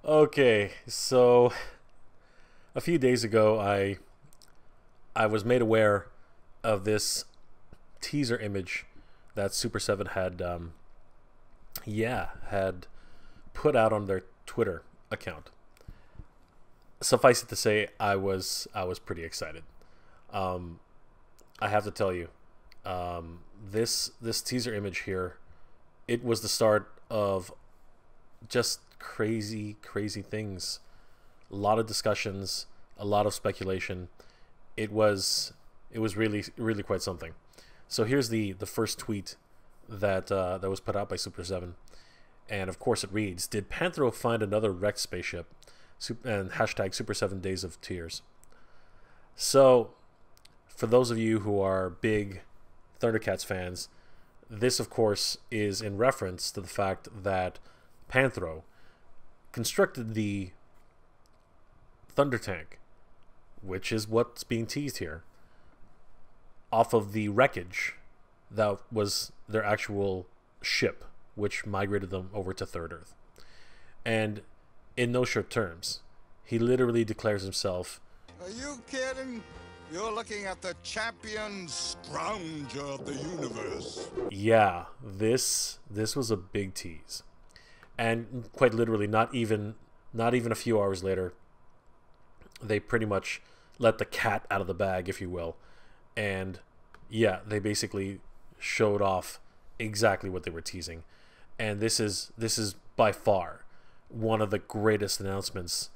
Okay, so a few days ago, I was made aware of this teaser image that Super Seven had, had put out on their Twitter account. Suffice it to say, I was pretty excited. Um, I have to tell you, this teaser image here, it was the start of just crazy things. A lot of discussions, a lot of speculation. It was really quite something. So here's the first tweet that was put out by Super Seven, and of course it reads: "Did Panthro find another wrecked spaceship?" And hashtag Super 7 Days of Tears. So, for those of you who are big Thundercats fans, this of course is in reference to the fact that Panthro constructed the Thunder Tank, which is what's being teased here, off of the wreckage that was their actual ship, which migrated them over to Third Earth. And in no short terms, he literally declares himself, Are you kidding? You're looking at the champion scrounger of the universe. yeah, this was a big tease. And quite literally, not even a few hours later, they pretty much let the cat out of the bag, if you will. And yeah, they basically showed off exactly what they were teasing. And this is by far one of the greatest announcements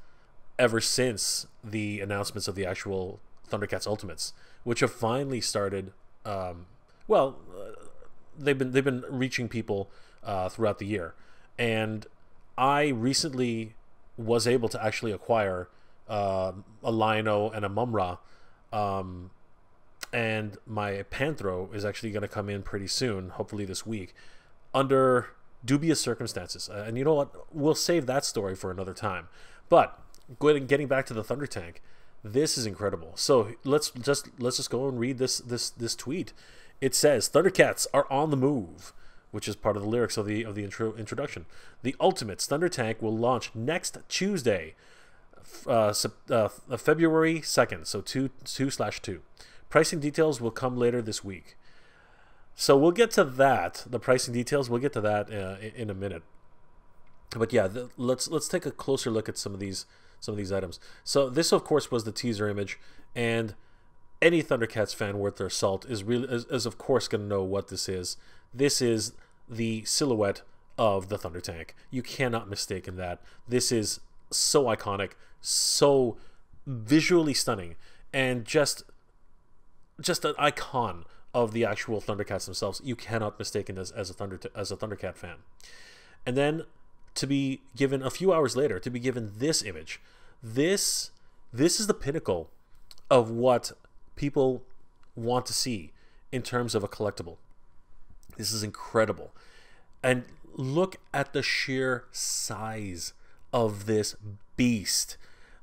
ever since the announcements of the actual Thundercats Ultimates, which have finally started. Well, they've been reaching people throughout the year, and I recently was able to actually acquire a Lion-O and a Mumra, and my Panthro is actually going to come in pretty soon, hopefully this week, under dubious circumstances. And you know what? We'll save that story for another time. But getting back to the Thunder Tank, this is incredible. So let's just go and read this tweet. It says Thundercats are on the move, which is part of the lyrics of the introduction. The Ultimates Thunder Tank will launch next Tuesday, February 2nd, so 2/2. Pricing details will come later this week. So we'll get to that, the pricing details. We'll get to that in a minute. But yeah, let's take a closer look at some of these items. So this, of course, was the teaser image, and any Thundercats fan worth their salt is of course going to know what this is. This is the silhouette of the Thunder Tank. You cannot mistake in that. This is so iconic, so visually stunning, and just an icon of the actual Thundercats themselves. You cannot mistake this as a Thundercat fan. And then to be given a few hours later, to be given this image, this is the pinnacle of what people want to see in terms of a collectible. This is incredible. And look at the sheer size of this beast.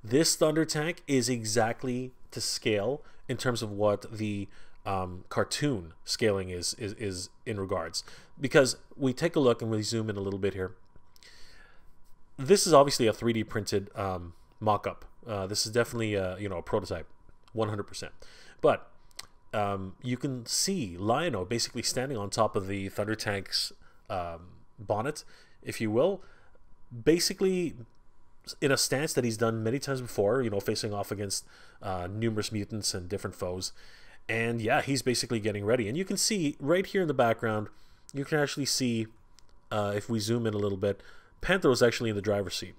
This Thunder Tank is exactly to scale in terms of what the cartoon scaling is in regards. Because we take a look and we zoom in a little bit here. This is obviously a 3D printed mock-up. This is definitely a prototype, 100%. But you can see Lion-O basically standing on top of the Thunder Tank's bonnet, if you will, basically in a stance that he's done many times before, facing off against numerous mutants and different foes. And yeah, he's basically getting ready. And you can see right here in the background, you can actually see, if we zoom in a little bit, Panthro is actually in the driver's seat.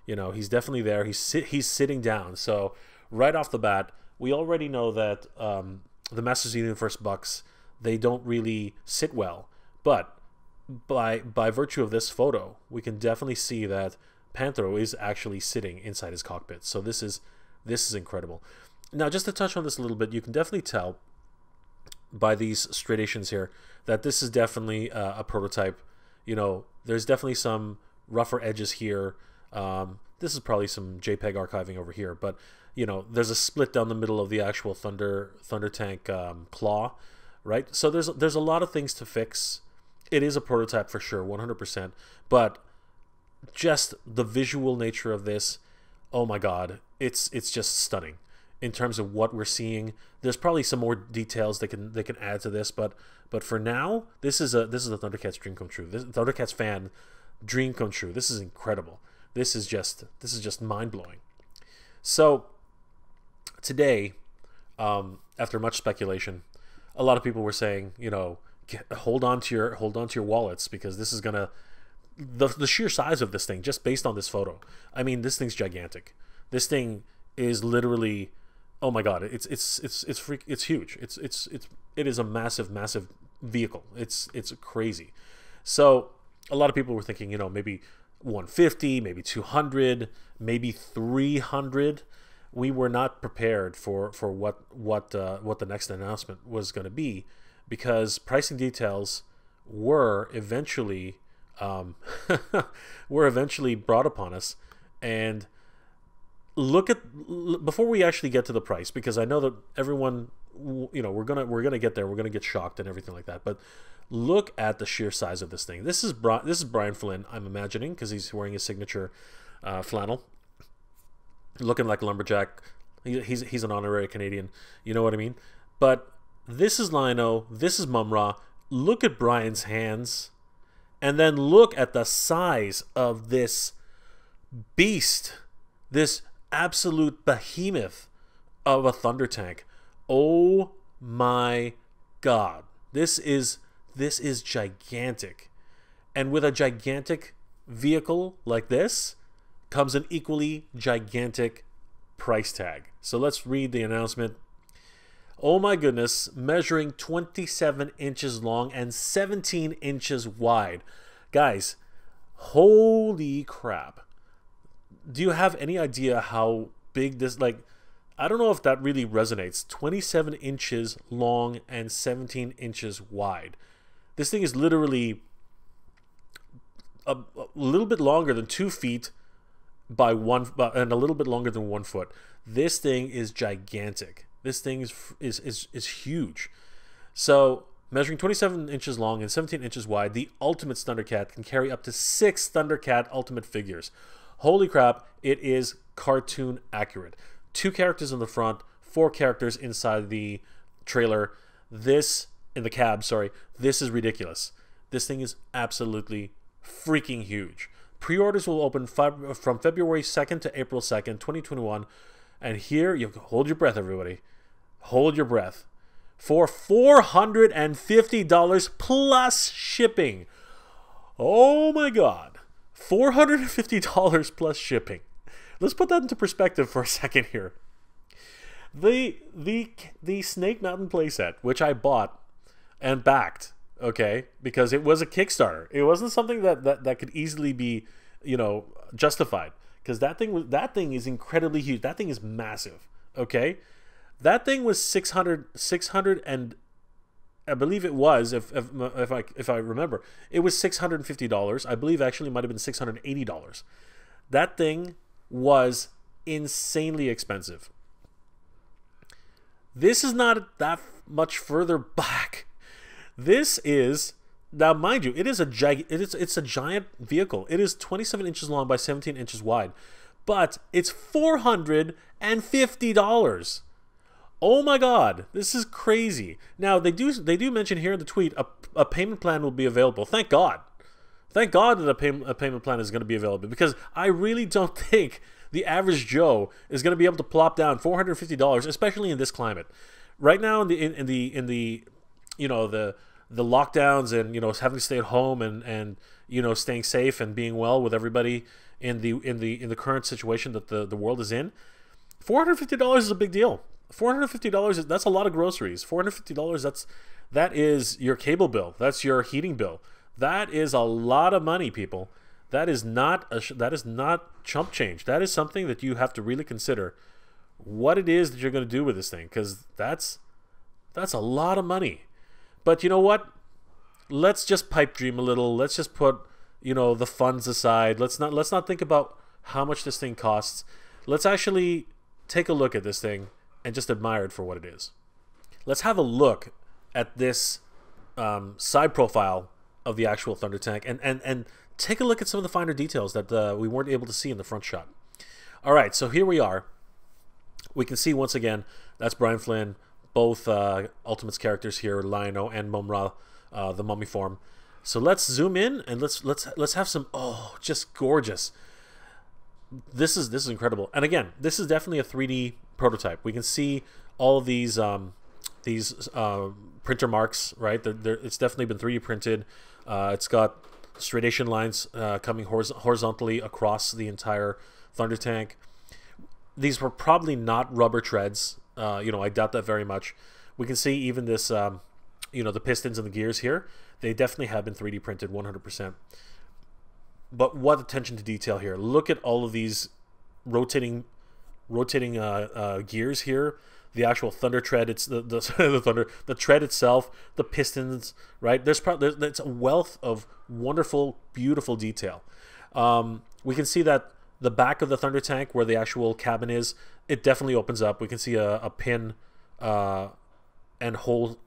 He's definitely there. He's sitting down. So right off the bat, we already know that the Masters of the Universe Bucks, they don't really sit well. But by virtue of this photo, we can definitely see that Panthro is actually sitting inside his cockpit. So this is incredible. Now, just to touch on this a little bit, you can definitely tell by these striations here that this is definitely a prototype. There's definitely some rougher edges here. This is probably some JPEG archiving over here, but there's a split down the middle of the actual Thunder Tank claw, right? So there's a lot of things to fix. It is a prototype for sure, 100%. But just the visual nature of this, oh my god, it's just stunning in terms of what we're seeing. There's probably some more details they can add to this, but for now, this is a Thundercats dream come true. This Thundercats fan dream come true. This is incredible. This is just mind blowing. So today, after much speculation, a lot of people were saying, you know, hold on to your wallets, because this is gonna, the sheer size of this thing, just based on this photo. I mean, this thing's gigantic. This thing is literally, oh my god, it's huge. It is a massive vehicle. It's crazy. So a lot of people were thinking, you know, maybe 150, maybe 200, maybe 300. We were not prepared for what the next announcement was going to be, because pricing details were eventually brought upon us. And before we actually get to the price, because I know that everyone, you know, we're gonna get there, we're gonna get shocked and everything like that, but look at the sheer size of this thing. This is Brian Flynn, I'm imagining, because he's wearing his signature flannel, looking like a lumberjack. He's an honorary Canadian, you know what I mean? But this is Lion-O, this is Mumm-Ra. Look at Brian's hands, and then look at the size of this beast, this absolute behemoth of a Thunder Tank. Oh my god, this is gigantic. And with a gigantic vehicle like this comes an equally gigantic price tag. So let's read the announcement. Oh my goodness, measuring 27 inches long and 17 inches wide. Guys, holy crap. Do you have any idea how big this, like, I don't know if that really resonates. 27 inches long and 17 inches wide. This thing is literally a little bit longer than 2 feet by and a little bit longer than 1 foot. This thing is gigantic. This thing is huge. So, measuring 27 inches long and 17 inches wide, the Ultimate Thundercat can carry up to 6 Thundercat Ultimate figures. Holy crap, it is cartoon accurate. 2 characters in the front, 4 characters inside the trailer. This, in the cab, sorry. This is ridiculous. This thing is absolutely freaking huge. Pre-orders will open from February 2nd to April 2nd, 2021. And here, you hold your breath, everybody. Hold your breath. For $450 plus shipping. Oh my god. $450 plus shipping. Let's put that into perspective for a second here. The Snake Mountain playset, which I bought and backed, okay, because it was a Kickstarter. It wasn't something that could easily be, you know, justified, because that thing is incredibly huge. That thing is massive, okay? That thing was 600 and I believe it was, if I remember, it was $650. I believe actually it might have been $680. That thing was insanely expensive. This is not that much further back. This is, now mind you, it's a giant vehicle. It is 27 inches long by 17 inches wide, but it's $450. Oh my god, this is crazy. Now they do mention here in the tweet a payment plan will be available. Thank God. Thank God that a payment plan is going to be available, because I really don't think the average Joe is going to be able to plop down $450, especially in this climate. Right now in the you know, the lockdowns and, you know, having to stay at home and you know, staying safe and being well with everybody in the current situation that the world is in, $450 is a big deal. $450, that's a lot of groceries. $450, that is your cable bill. That's your heating bill. That is a lot of money, people. That is not chump change. That is something that you have to really consider what it is that you're going to do with this thing, because that's a lot of money. But you know what? Let's just pipe dream a little. Let's just put, you know, the funds aside. Let's not think about how much this thing costs. Let's actually take a look at this thing and just admire it for what it is. Let's have a look at this side profile of the actual Thunder Tank, and take a look at some of the finer details that we weren't able to see in the front shot. All right, so here we are. We can see once again that's Brian Flynn, both Ultimates characters here, Lion-O and Mumm-Ra, the mummy form. So let's zoom in and let's have some, oh, just gorgeous. This is incredible. And again, this is definitely a 3D prototype. We can see all of these printer marks, right? It's definitely been 3D printed. It's got striation lines coming horizontally across the entire Thunder Tank. These were probably not rubber treads. I doubt that very much. We can see even this, the pistons and the gears here. They definitely have been 3D printed 100%. But what attention to detail here. Look at all of these rotating gears here. The actual thunder tread, it's the tread itself, the pistons, right? There's a wealth of wonderful, beautiful detail. We can see that the back of the Thunder Tank, where the actual cabin is, it definitely opens up. We can see a pin and hole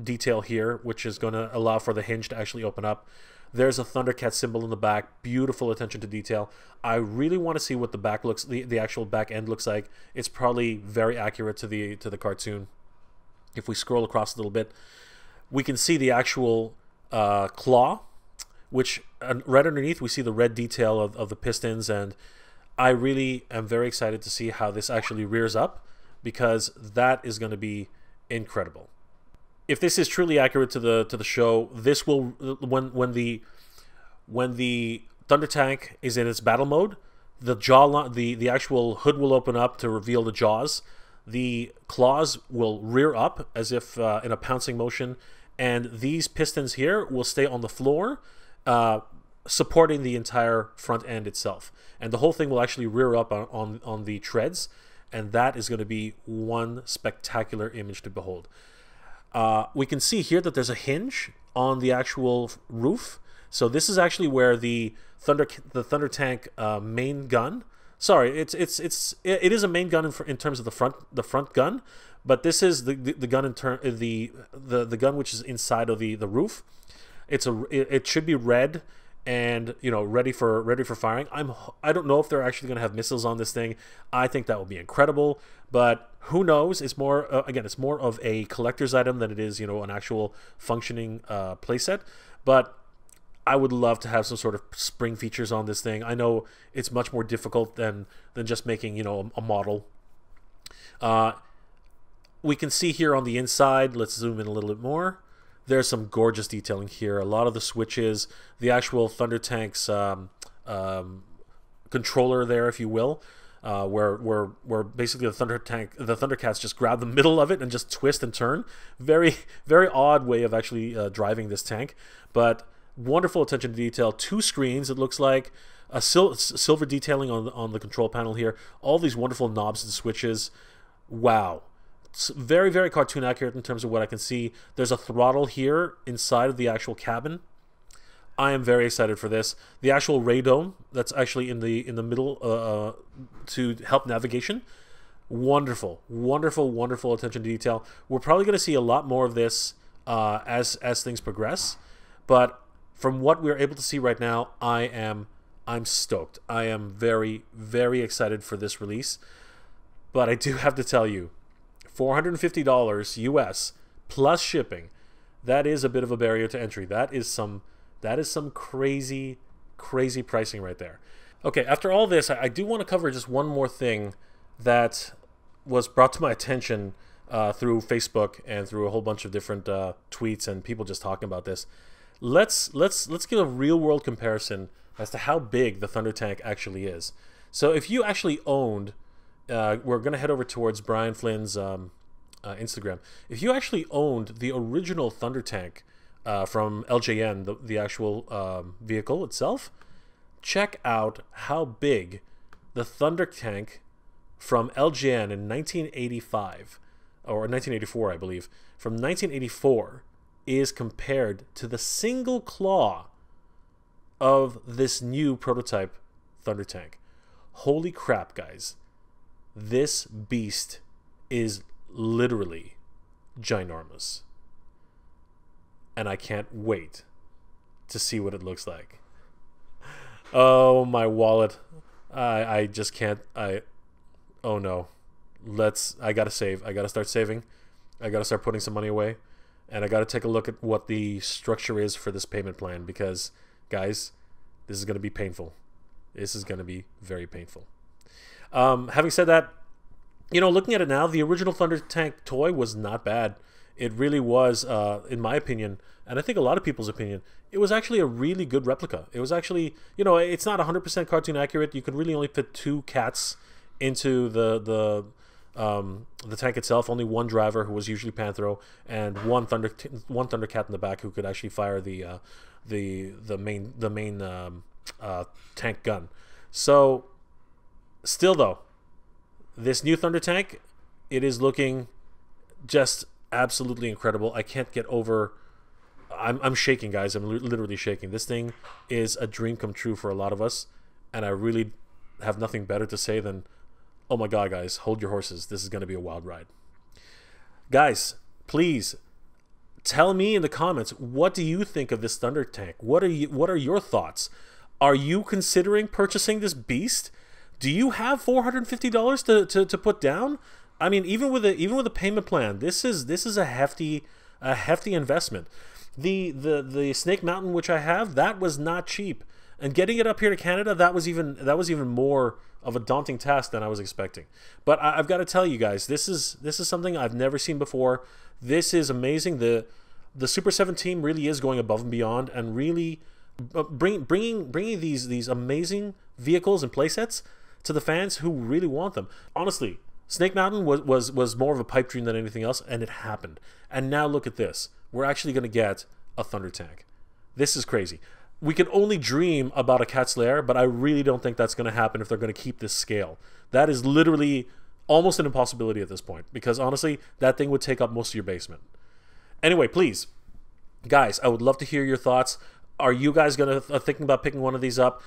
detail here, which is going to allow for the hinge to actually open up. There's a Thundercat symbol in the back. Beautiful attention to detail. I really want to see what the back looks, the actual back end looks like. It's probably very accurate to the cartoon. If we scroll across a little bit, we can see the actual claw, which right underneath we see the red detail of the pistons, and I really am very excited to see how this actually rears up, because that is going to be incredible. If this is truly accurate to the show, this will when the Thunder Tank is in its battle mode, the actual hood will open up to reveal the jaws. The claws will rear up as if in a pouncing motion, and these pistons here will stay on the floor, supporting the entire front end itself. And the whole thing will actually rear up on the treads, and that is going to be one spectacular image to behold. We can see here that there's a hinge on the actual roof. So this is actually where the Thunder Tank main gun. Sorry, it is a main gun in terms of the front gun, but this is the gun the gun which is inside of the roof. It should be red and ready for firing. I don't know if they're actually going to have missiles on this thing. I think that would be incredible, but who knows? It's more again, it's more of a collector's item than it is an actual functioning playset. But I would love to have some sort of spring features on this thing. I know it's much more difficult than just making a model. We can see here on the inside. Let's zoom in a little bit more. There's some gorgeous detailing here. A lot of the switches, the actual Thunder Tank's controller there, if you will, where basically the Thundercats just grab the middle of it and just twist and turn. Very, very odd way of actually driving this tank, but wonderful attention to detail. 2 screens, it looks like. A silver detailing on the control panel here. All these wonderful knobs and switches. Wow. It's very, very cartoon accurate in terms of what I can see. There's a throttle here inside of the actual cabin. I am very excited for this. The actual radome that's actually in the middle to help navigation. Wonderful, wonderful, wonderful attention to detail. We're probably going to see a lot more of this as things progress, but from what we're able to see right now, I'm stoked. I am very, very excited for this release. But I do have to tell you, $450 US plus shipping, that is a bit of a barrier to entry. That is some crazy, crazy pricing right there. Okay, after all this, I do want to cover just one more thing that was brought to my attention through Facebook and through a whole bunch of different tweets and people just talking about this. Let's give a real world comparison as to how big the Thunder Tank actually is. So if you actually owned, we're going to head over towards Brian Flynn's Instagram. If you actually owned the original Thunder Tank from LJN, the actual vehicle itself, check out how big the Thunder Tank from LJN in 1985, or 1984, I believe, from 1984 is compared to the single claw of this new prototype Thunder Tank. Holy crap, guys. This beast is literally ginormous. And I can't wait to see what it looks like. Oh, my wallet. I just can't. Oh no. I gotta save. I gotta start saving. I gotta start putting some money away. And I gotta take a look at what the structure is for this payment plan, because, guys, this is gonna be painful. This is gonna be very painful. Having said that, you know, looking at it now, the original Thunder Tank toy was not bad. It really was, in my opinion, and I think a lot of people's opinion, it was actually a really good replica. It was actually, you know, it's not 100% cartoon accurate. You could really only fit 2 cats into the tank itself. Only one driver, who was usually Panthro, and one Thundercat in the back who could actually fire the main tank gun. So, still though, this new Thunder Tank, it is looking just absolutely incredible. I can't get over. I'm shaking, guys. I'm literally shaking. This thing is a dream come true for a lot of us, and I really have nothing better to say than, oh my god, guys, hold your horses. This is going to be a wild ride. Guys, please tell me in the comments, what do you think of this Thunder Tank? What are your thoughts? Are you considering purchasing this beast? Do you have $450 to put down? I mean, even with a payment plan, this is a hefty investment. The Snake Mountain, which I have, that was not cheap, and getting it up here to Canada, that was even more of a daunting task than I was expecting. But I've got to tell you guys, this is something I've never seen before. This is amazing. The Super 7 team really is going above and beyond, and really bringing these amazing vehicles and playsets to the fans who really want them. Honestly, Snake Mountain was more of a pipe dream than anything else, and it happened. And now look at this. We're actually going to get a Thunder Tank. This is crazy. We can only dream about a Cat's Lair, but I really don't think that's going to happen if they're going to keep this scale. That is literally almost an impossibility at this point, because honestly, that thing would take up most of your basement. Anyway, please, guys, I would love to hear your thoughts. Are you guys going to thinking about picking one of these up?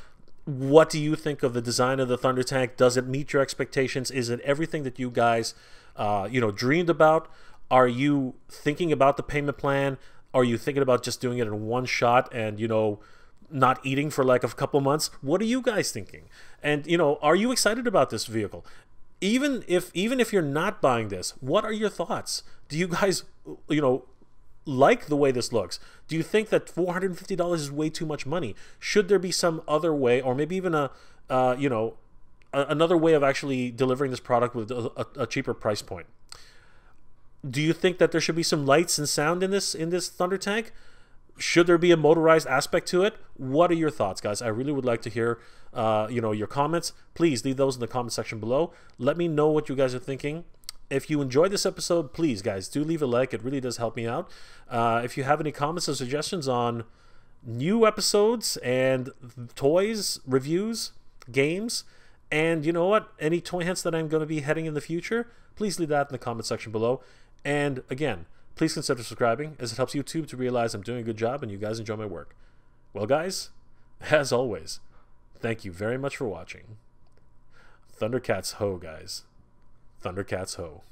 What do you think of the design of the Thunder Tank? Does it meet your expectations? Is it everything that you guys, dreamed about? Are you thinking about the payment plan? Are you thinking about just doing it in one shot and, not eating for like a couple months? What are you guys thinking? And, are you excited about this vehicle? Even if you're not buying this, what are your thoughts? Do you guys, like the way this looks? Do you think that $450 is way too much money? Should there be some other way, or maybe even another way of actually delivering this product with a cheaper price point? Do you think that there should be some lights and sound in this Thunder Tank? Should there be a motorized aspect to it? What are your thoughts, guys? I really would like to hear your comments. Please leave those in the comment section below. Let me know what you guys are thinking. If you enjoyed this episode, please, guys, do leave a like. It really does help me out. If you have any comments or suggestions on new episodes and toys, reviews, games, and you know what, any toy hints that I'm going to be heading in the future, please leave that in the comment section below. And again, please consider subscribing, as it helps YouTube to realize I'm doing a good job and you guys enjoy my work. Well, guys, as always, thank you very much for watching. Thundercats ho, guys. Thundercats ho.